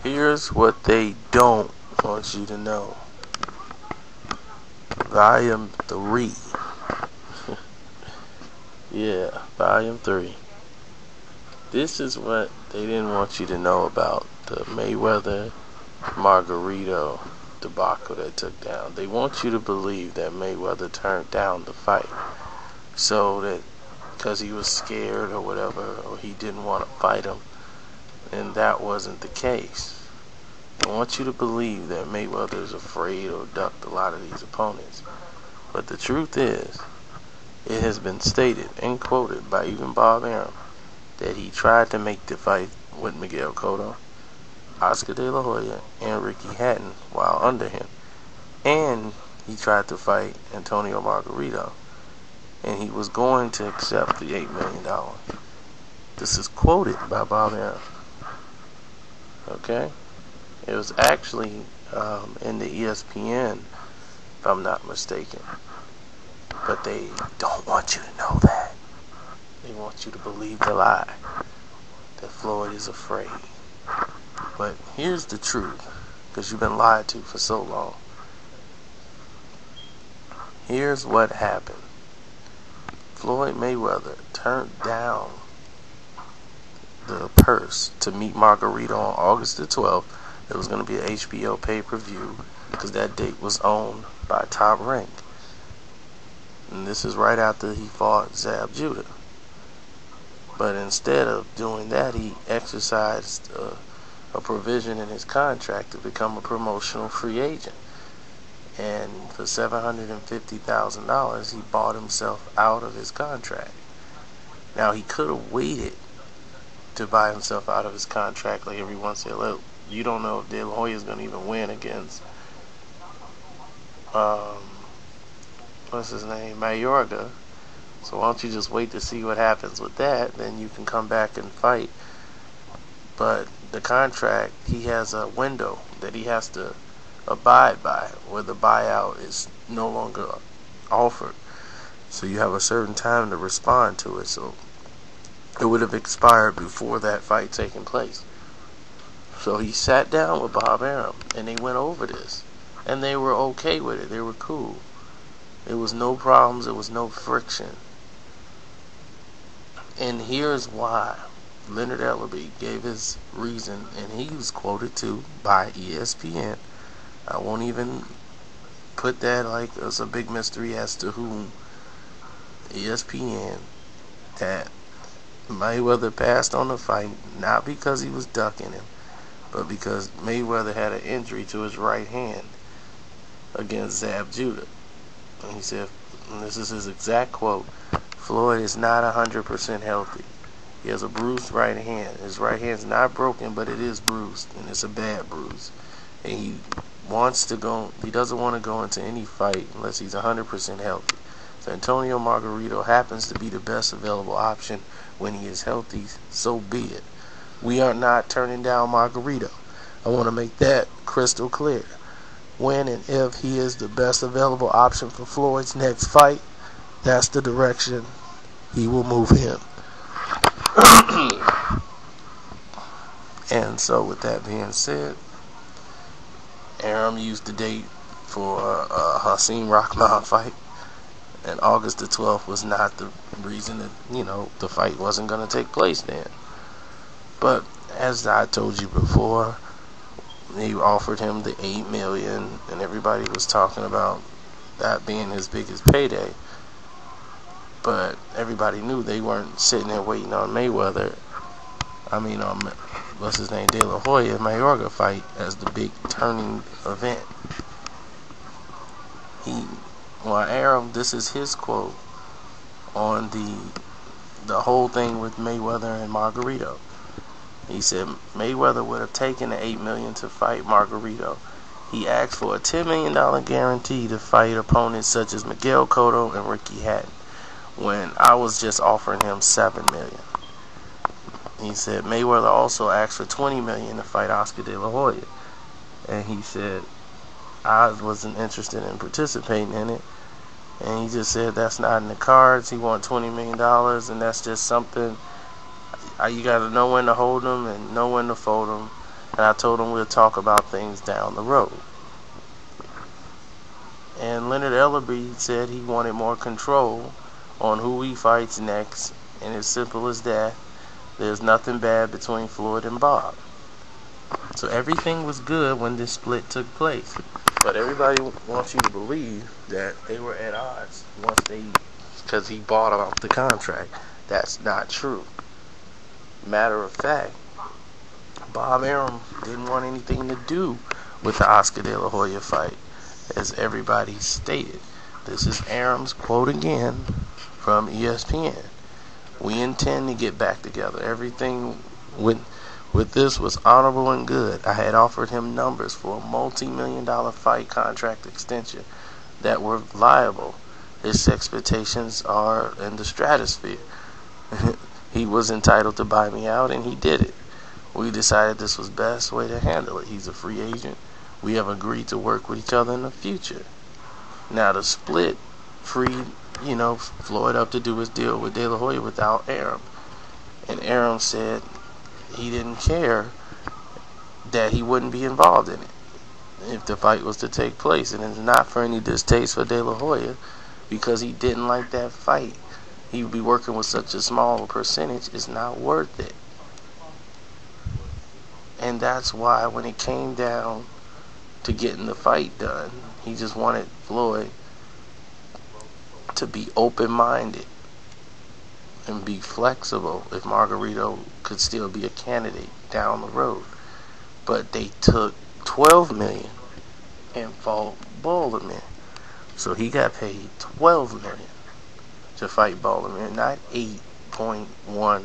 Here's what they don't want you to know. Volume 3. Yeah, Volume 3. This is what they didn't want you to know about the Mayweather Margarito debacle that took down. They want you to believe that Mayweather turned down the fight so that because he was scared or whatever, or he didn't want to fight him, and that wasn't the case. I want you to believe that Mayweather is afraid or ducked a lot of these opponents. But the truth is, it has been stated and quoted by even Bob Arum that he tried to make the fight with Miguel Cotto, Oscar De La Hoya, and Ricky Hatton while under him. And he tried to fight Antonio Margarito. And he was going to accept the $8 million. This is quoted by Bob Arum. Okay? It was actually in the ESPN, if I'm not mistaken. But they don't want you to know that. They want you to believe the lie that Floyd is afraid. But here's the truth, because you've been lied to for so long. Here's what happened. Floyd Mayweather turned down the purse to meet Margarito on August the 12th. It was going to be an HBO pay-per-view because that date was owned by Top Rank. And this is right after he fought Zab Judah. But instead of doing that, he exercised a provision in his contract to become a promotional free agent. And for $750,000, he bought himself out of his contract. Now, he could have waited to buy himself out of his contract. Like everyone said, look, you don't know if De La Hoya is going to even win against, what's his name, Mayorga. So why don't you just wait to see what happens with that, then you can come back and fight. But the contract, he has a window that he has to abide by where the buyout is no longer offered. So you have a certain time to respond to it. So it would have expired before that fight taking place. So he sat down with Bob Arum and they went over this. And they were okay with it. They were cool. There was no problems. There was no friction. And here's why. Leonard Ellerby gave his reason, and he was quoted too by ESPN. I won't even put that like as a big mystery as to whom. ESPN, that Mayweather passed on the fight not because he was ducking him, but because Mayweather had an injury to his right hand against Zab Judah. And he said, and this is his exact quote, Floyd is not 100% healthy. He has a bruised right hand. His right hand's not broken, but it is bruised, and it's a bad bruise. And he doesn't want to go into any fight unless he's 100% healthy. So Antonio Margarito happens to be the best available option when he is healthy, so be it. We are not turning down Margarito. I want to make that crystal clear. When and if he is the best available option for Floyd's next fight, that's the direction he will move him. And so with that being said, Arum used the date for a Hasim Rahman fight, and August the 12th was not the reason that, the fight wasn't going to take place then. But as I told you before, he offered him the $8 million, and everybody was talking about that being his biggest payday. But everybody knew they weren't sitting there waiting on Mayweather. What's his name, De La Hoya, Mayorga fight as the big turning event. Arum, this is his quote on the whole thing with Mayweather and Margarito. He said Mayweather would have taken the $8 million to fight Margarito. He asked for a $10 million guarantee to fight opponents such as Miguel Cotto and Ricky Hatton, when I was just offering him $7 million. He said Mayweather also asked for $20 million to fight Oscar De La Hoya, and he said I wasn't interested in participating in it, and he just said that's not in the cards. He wants $20 million, and that's just something you got to know when to hold them and know when to fold them. and I told him we'll talk about things down the road. And Leonard Ellerby said he wanted more control on who he fights next, and it's simple as that. There's nothing bad between Floyd and Bob. So everything was good when this split took place. But everybody wants you to believe that they were at odds because he bought out the contract. That's not true. Matter of fact, Bob Arum didn't want anything to do with the Oscar De La Hoya fight, as everybody stated. This is Arum's quote again from ESPN. We intend to get back together. Everything with this was honorable and good. I had offered him numbers for a multi-million-dollar fight contract extension that were viable. His expectations are in the stratosphere. He was entitled to buy me out, and he did it. We decided this was the best way to handle it. He's a free agent. We have agreed to work with each other in the future. Now, the split freed, Floyd up to do his deal with De La Hoya without Arum. And Arum said he didn't care, that he wouldn't be involved in it if the fight was to take place. And it's not for any distaste for De La Hoya, because he didn't like that fight. He would be working with such a small percentage. It's not worth it. And that's why when it came down to getting the fight done, he just wanted Floyd to be open-minded and be flexible if Margarito could still be a candidate down the road. But they took $12 million and fought Baltimore. So he got paid $12 million to fight Baltimore, not 8.1,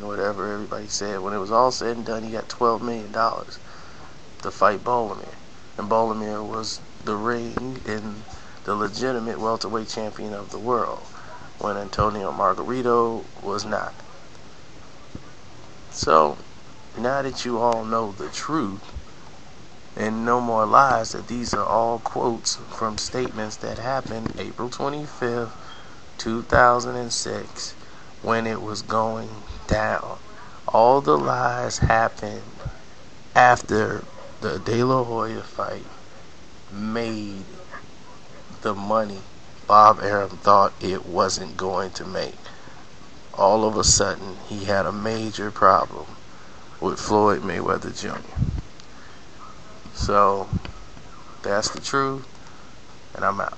whatever everybody said. When it was all said and done, he got $12 million to fight Baltimore. And Baltimore was the reigning and the legitimate welterweight champion of the world, when Antonio Margarito was not. So, now that you all know the truth, and no more lies, that these are all quotes from statements that happened April 25th, 2006, when it was going down. All the lies happened after the De La Hoya fight made the money Bob Arum thought it wasn't going to make. All of a sudden, he had a major problem with Floyd Mayweather Jr. So, that's the truth, and I'm out.